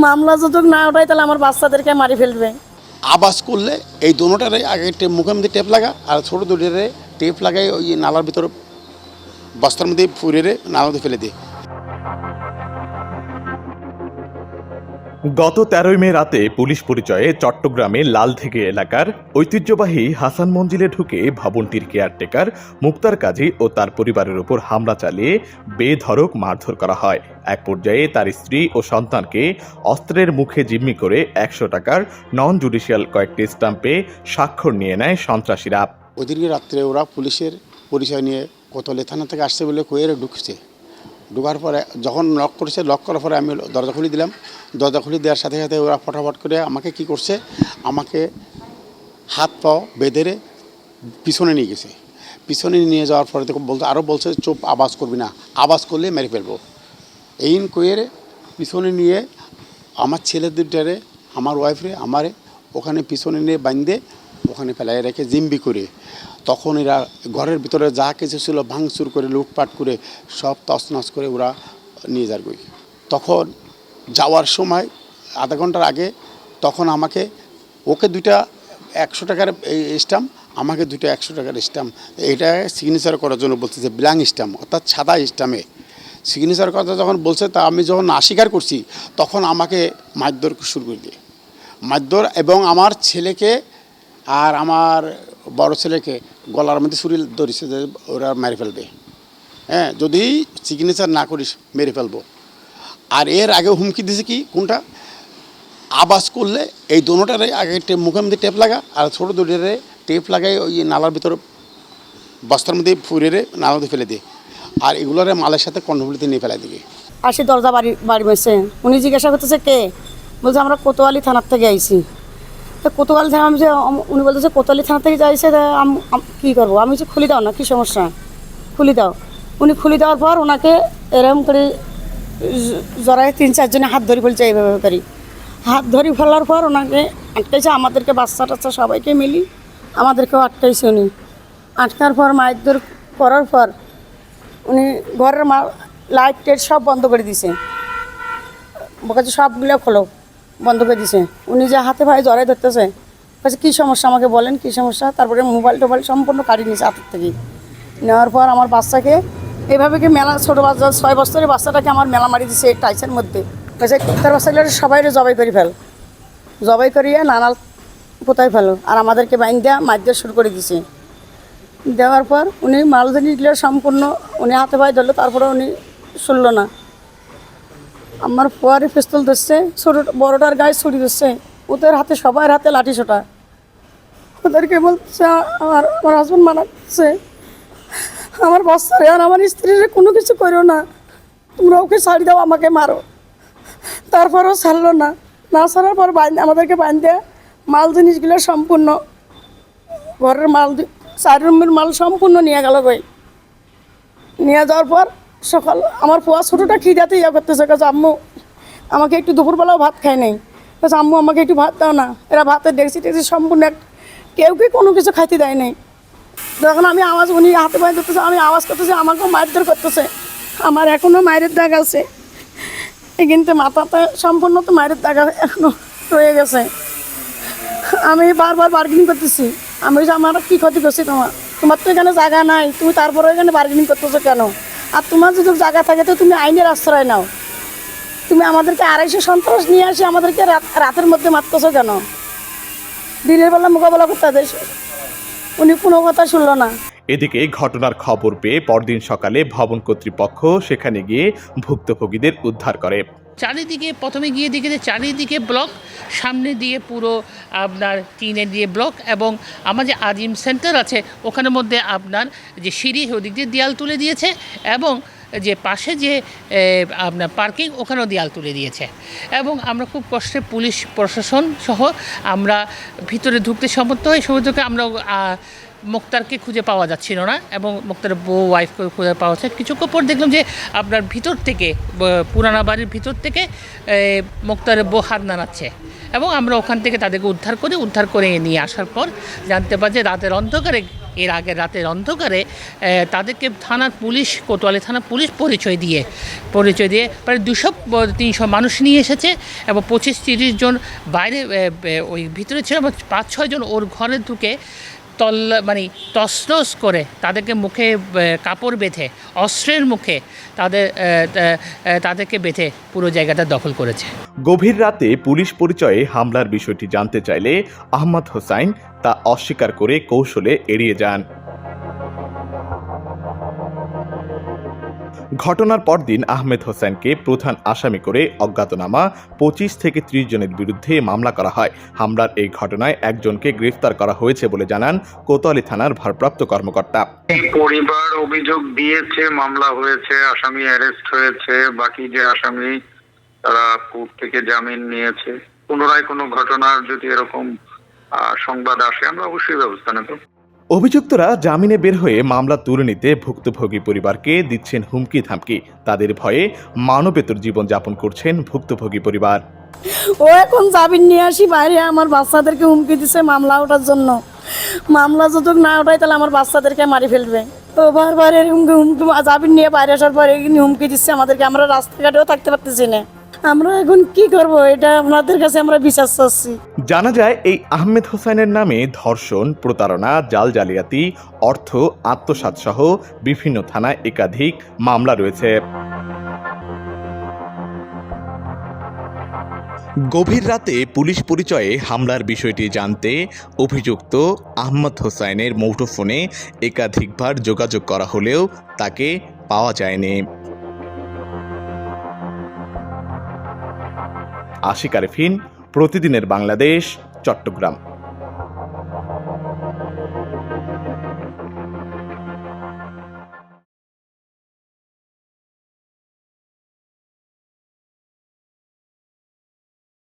মামলা যদি না ওঠায় তাহলে আমার বাচ্চাদেরকে মারি ফেলবে। আবাস করলে এই দোনোটারে আগে মুখের মধ্যে টেপ লাগা আর ছোটো দুটোরে টেপ লাগাই ওই নালার ভিতরে বস্তার মধ্যে ফুরিয়ে নালার মধ্যে ফেলে দিয়ে। গত 13 মে রাতে পুলিশ পরিচয়ে চট্টগ্রামে লালদিঘি এলাকার ঐতিহ্যবাহী হাসান মঞ্জিলে ঢুকে ভবনটির কেয়ারটেকার মুক্তার কাজী ও তার পরিবারের উপর হামলা চালিয়ে বেধড়ক মারধর করা হয়। এক পর্যায়ে তার স্ত্রী ও সন্তানকে অস্ত্রের মুখে জিম্মি করে 100 টাকার নন জুডিশিয়াল কয়েকটি স্টাম্পে স্বাক্ষর নিয়ে নেয় সন্ত্রাসীরা। ওই দিনকে রাত্রে ওরা পুলিশের পরিচয় নিয়ে কোতোয়ালি থানা থেকে আসছে বলে কইয়ে ঢুকছে। ঢোকার পরে যখন লক করেছে, লক করার পরে আমি দরজা খুলে দিলাম। দরজা খুলে দেওয়ার সাথে সাথে ওরা ফটাফট করে আমাকে কি করছে, আমাকে হাত পাও বেঁধে পিছনে নিয়ে গেছে। পিছনে নিয়ে যাওয়ার পরে বলতে আরও বলছে চুপ, আওয়াজ করবি না, আওয়াজ করলে মেরে ফেলবো। এই কইয়ে পিছনে নিয়ে আমার ছেলে দুটারে, আমার ওয়াইফরে আমারে ওখানে পিছনে নিয়ে বাঁধে ওখানে ফেলাই রেখে জিম্বি করে। তখন এরা ঘরের ভিতরে যা কিছু ছিল ভাঙচুর করে লুটপাট করে সব তছনছ করে ওরা নিয়ে যার গই। তখন যাওয়ার সময় আধা ঘন্টার আগে তখন আমাকে ওকে দুইটা 100 টাকার স্ট্যাম্প, আমাকে দুইটা 100 টাকার স্ট্যাম্প, এটা সিগনেচার করার জন্য বলছে যে ব্ল্যাঙ্ক স্ট্যাম্প অর্থাৎ সাদা স্ট্যাম্পে সিগনেচার কথা যখন বলছে তা আমি যখন অস্বীকার করছি তখন আমাকে মারধর শুরু করে দিয়ে মারধর, এবং আমার ছেলেকে আর আমার বড় ছেলেকে গলার মধ্যে ছুরি ধরেছে যে ওরা মেরে ফেলবে, হ্যাঁ যদি সিগনেচার না করিস মেরে ফেলবো। আর এর আগে হুমকি দিয়েছে কি কোনটা, আবাস করলে এই দোনোটারে আগে মুখের মধ্যে টেপ লাগা আর ছোটো দুটোরে টেপ লাগাই ওই নালার ভিতরে বস্তার মধ্যে ফুরিয়ে নালার মধ্যে ফেলে দিয়ে, আর এগুলোরে মালের সাথে কর্ণফুলিতে নিয়ে ফেলাই দিবে। আসি দরজা বাড়ি বসে উনি জিজ্ঞাসা করতেছে কে, বলছে আমরা কোতোয়ালি থানার থেকে আইছি। তো কোতোয়ালি থানা, আমি যে উনি বলতেছে কোতোয়ালি থানা থেকে যাইছে, কী করবো, আমি যে খুলে দাও না, কী সমস্যা, খুলে দাও। উনি খুলে দেওয়ার পর ওনাকে এরকম করে জড়ায় 3-4 জনে হাত ধরে ফেলছে, এইভাবে করি হাত ধরে ফেলার পর ওনাকে আটকাইছে, আমাদেরকে বাচ্চা টাচ্চা সবাইকে মিলি আমাদেরকেও আটকাইছে। উনি আটকার পর মারধর করার পর উনি ঘরের লাইট টাইট সব বন্ধ করে দিছে, বলছে সবগুলো খোলো, বন্ধ করে দিছে। উনি যে হাতে ভাই জড়াই ধরতেছে, বলছে কী সমস্যা আমাকে বলেন, কী সমস্যা। তারপরে মোবাইল টোবাইল সম্পূর্ণ কাটিয়ে নিয়েছে হাতের থেকে। নেওয়ার পর আমার বাচ্চাকে এইভাবে কি মেলা, ছোটো বাচ্চা 6 বছরের বাচ্চাটাকে আমার মেলা মারি দিছে টাইসের মধ্যে। বলছে তার বাচ্চাগুলো সবাই জবাই করে ফেল, জবাই করিয়ে নানাল কোথায় ফেলো, আর আমাদেরকে বাইন দেওয়া মারধর শুরু করে দিছে। দেওয়ার পর উনি মালধানিগুলো সম্পূর্ণ উনি হাতে ভাই ধরলো, তারপরে উনি শুনলো না। আমার পোয়ারে পিস্তল ধরছে, ছোটো বড়োটার গায়ে ছুরি ধরছে, ওদের হাতে সবার হাতে লাঠি ছোটা। ওদেরকে বলছে আমার হাজব্যান্ড মানাচ্ছে আমার বাচ্চারে আর আমার স্ত্রীর কোনো কিছু করো না, তোমরা ওকে ছাড়ি দাও, আমাকে মারো। তারপরও ছাড়লো না, না ছাড়ার পর আমাদেরকে বাইন দেয়া মাল জিনিসগুলো সম্পূর্ণ ঘরের মাল 4 রুমের মাল সম্পূর্ণ নিয়ে গেল গই। নিয়ে যাওয়ার পর সকাল আমার পোয়া ছোটোটা খিদাতে করতেছে, কাছে আম্মু আমাকে একটু দুপুরবেলাও ভাত খায় নাই, কাছে আম্মু আমাকে একটু ভাত দাও না। এরা ভাতের ডেকসি টেকসি সম্পূর্ণ কেউ কোনো কিছু খাইতে দেয় নাই। যখন আমি আওয়াজ, উনি হাতে পায়ে ধরতেছে, আমি আওয়াজ করতেছি, আমাকেও মারধর করতেছে। আমার এখনও মায়ের দাগ আছে, কিন্তু মাথাতে সম্পূর্ণ তো মায়ের দাগ এখনও রয়ে গেছে। আমি বারবার বার্গেনিং করতেছি, আমি যে আমার কী ক্ষতি করছি, তোমার তো এখানে জায়গা নাই, তুমি তারপরে এখানে বার্গেনিং করতেছো কেন? আর তোমার যদি জায়গা থাকে তো তুমি আইনের আশ্রয় নাও, তুমি আমাদেরকে 250 সন্ত্রাস নিয়ে আসি আমাদেরকে রাতের মধ্যে মারতেছো কেন? দিনের বেলা মোকাবেলা করতে দেশ, উনি কোনো কথা শুনলো না। এদিকে ঘটনার খবর পেয়ে পরদিন সকালে ভবন কর্তৃপক্ষ সেখানে গিয়ে ভুক্তভোগীদের উদ্ধার করে। চারিদিকে প্রথমে গিয়ে দেখেছে চারিদিকে ব্লক, সামনে দিয়ে পুরো আপনার টিনে দিয়ে ব্লক, এবং আমার যে আজিম সেন্টার আছে ওখানের মধ্যে আপনার যে সিঁড়ি ওদিক দিয়ে দেয়াল তুলে দিয়েছে, এবং যে পাশে যে আপনার পার্কিং ওখানেও দেয়াল তুলে দিয়েছে। এবং আমরা খুব কষ্টে পুলিশ প্রশাসন সহ আমরা ভিতরে ঢুকতে সমর্থ হই। সমুদ্রকে আমরা মুক্তারকে খুঁজে পাওয়া যাচ্ছিল না, এবং মুক্তারের বউ ওয়াইফকে খুঁজে পাওয়া যাচ্ছে। কিছুক্ষণ পর দেখলাম যে আপনার ভিতর থেকে, পুরানা বাড়ির ভিতর থেকে মুক্তারের বউ হাত নাড়াচ্ছে, এবং আমরা ওখান থেকে তাদেরকে উদ্ধার করে নিয়ে আসার পর জানতে পারি যে রাতের অন্ধকারে এর আগে রাতের অন্ধকারে তাদেরকে থানার পুলিশ, কোতোয়ালি থানার পুলিশ পরিচয় দিয়ে প্রায় 200-300 মানুষ নিয়ে এসেছে এবং 25-30 জন বাইরে ওই ভিতরে ছিল, 5-6 জন ওর ঘরে ঢুকে তছনছ করে তাদেরকে মুখে কাপড় বেঁধে, অস্ত্রের মুখে তাদেরকে বেঁধে পুরো জায়গাটা দখল করেছে। গভীর রাতে পুলিশ পরিচয়ে হামলার বিষয়টি জানতে চাইলে আহমদ হোসাইন তা অস্বীকার করে কৌশলে এড়িয়ে যান। ঘটনার পরদিন আহমেদ হোসেনকে প্রধান আসামি করে অজ্ঞাতনামা 25 থেকে 30 জনের বিরুদ্ধে মামলা করা হয়। হামলার এই ঘটনায় একজনকে গ্রেফতার করা হয়েছে বলে জানান কোতোয়ালি থানার ভারপ্রাপ্ত কর্মকর্তা। পরিবার অভিযোগ দিয়েছে, মামলা হয়েছে, আসামি অ্যারেস্ট হয়েছে, বাকি যে আসামি তারা কোর্ট থেকে জামিন নিয়েছে। পুনরায় কোনো ঘটনার যদি এরকম সংবাদ আসে আমরা অবশ্যই ব্যবস্থা নেব। অভিযুক্তরা জামিনে বের হয়ে মামলা তুলে নিতে ভুক্তভোগী পরিবারকে দিচ্ছেন হুমকি ধামকি। তাদের ভয়ে মানবেতর জীবনযাপন করছেন ভুক্তভোগী পরিবার। ও এখন জামিন নিয়ে আসি বাইরে, আমার বাচ্চাদেরকে হুমকি দিছে মামলা ওঠার জন্য। মামলা যদি না ওঠায় তাহলে আমার বাচ্চাদেরকে মারি ফেলবে। তো বারবার হুমকি জামিন নিয়ে বাইরে আসার পরে হুমকি দিচ্ছে আমাদেরকে। আমরা রাস্তাঘাটেও থাকতে পারতেছি না। আমরা এখন কি করব, এটা আপনাদের কাছে আমরা বিচার চাচ্ছি। জানা যায় এই আহমেদ হোসেনের নামে ধর্ষণ, প্রতারণা, জাল জালিয়াতি, অর্থ আত্মসাৎ সহ বিভিন্ন থানায় একাধিক মামলা রয়েছে। গভীর রাতে পুলিশ পরিচয়ে হামলার বিষয়টি জানতে অভিযুক্ত আহমদ হোসেনের মুঠোফোনে একাধিকবার যোগাযোগ করা হলেও তাকে পাওয়া যায়নি। আশিক আরেফিন, প্রতিদিনের বাংলাদেশ, চট্টগ্রাম।